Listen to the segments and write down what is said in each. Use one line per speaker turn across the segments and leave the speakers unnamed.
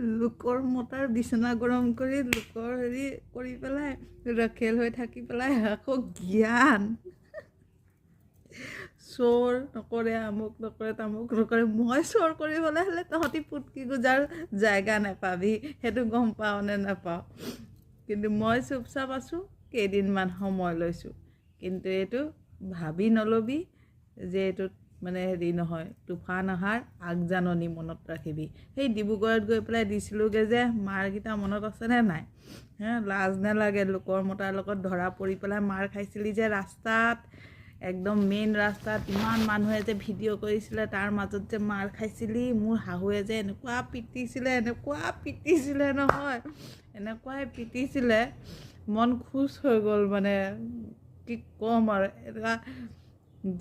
লোকৰ মতাৰ বিচনা গৰম কৰি লোকৰ হেৰি কৰি পেলাই ৰখেল হৈ থাকি পেলাই আকৌ জ্ঞান চোৰ নকৰে, আমুক নকৰে, তামুক নকৰে। মই চোৰ কৰিবলৈ হ'লে তহঁতি পুটকি গুজাৰ জাগা নাপাবি, সেইটো গম পাওঁ নে নাপাওঁ। কিন্তু মই চুপচাপ আছোঁ, কেইদিনমান সময় লৈছোঁ। কিন্তু এইটো ভাবি নল'বি যে এইটোত মানে হেৰি নহয়, তুফান অহাৰ আগজাননী মনত ৰাখিবি। সেই ডিব্ৰুগড়ত গৈ পেলাই দিছিলোঁগৈ যে মাৰকেইটা মনত আছেনে নাই? লাজ নালাগে, লোকৰ মতাৰ লগত ধৰা পৰি পেলাই মাৰ খাইছিলি যে ৰাস্তাত, একদম মেইন ৰাস্তাত ইমান মানুহে যে ভিডিঅ' কৰিছিলে, তাৰ মাজত যে মাৰ খাইছিলি। মোৰ শাহুৱে যে এনেকুৱা পিটিছিলে নহয়, এনেকুৱাই পিটিছিলে, মন খুচ হৈ গ'ল। মানে কি ক'ম আৰু, এটা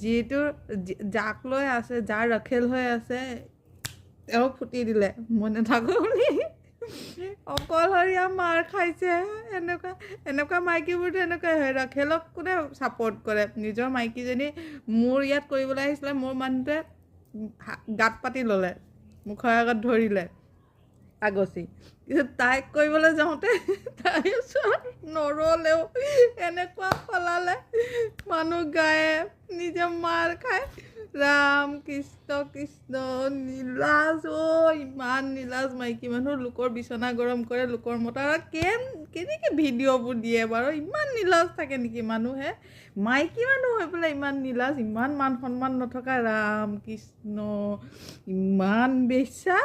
যিটো যাক লৈ আছে, যাৰ ৰখেল হৈ আছে, তেওঁ ফুটি দিলে মই নাথাকোঁ বুলি। অকলশৰীয়া মাৰ খাইছে। এনেকুৱা মাইকীবোৰতো এনেকুৱাই হয়। ৰখেলক কোনে ছাপৰ্ট কৰে? নিজৰ মাইকীজনী মোৰ ইয়াত কৰিবলৈ আহিছিলে, মোৰ মানুহটোৱে গাত পাতি ল'লে, মুখৰ আগত ধৰিলে আগচি। কিন্তু তাইক কৰিবলৈ যাওঁতে তাই ওচৰত নৰলেও এনেকুৱা সলালে, মানুহ গায়ে নিজে মাৰ খায়। ৰাম কৃষ্ণ কৃষ্ণ, নীলাজ। ইমান নীলাজ মাইকী মানুহ, লোকৰ বিচনা গৰম কৰে, লোকৰ মতাৰ। কেনেকৈ ভিডিঅ'বোৰ দিয়ে বাৰু? ইমান নীলাজ থাকে নেকি মানুহে? মাইকী মানুহ হৈ পেলাই ইমান নীলাজ, ইমান মান সন্মান নথকা। ৰাম কৃষ্ণ, ইমান বেশ্যা।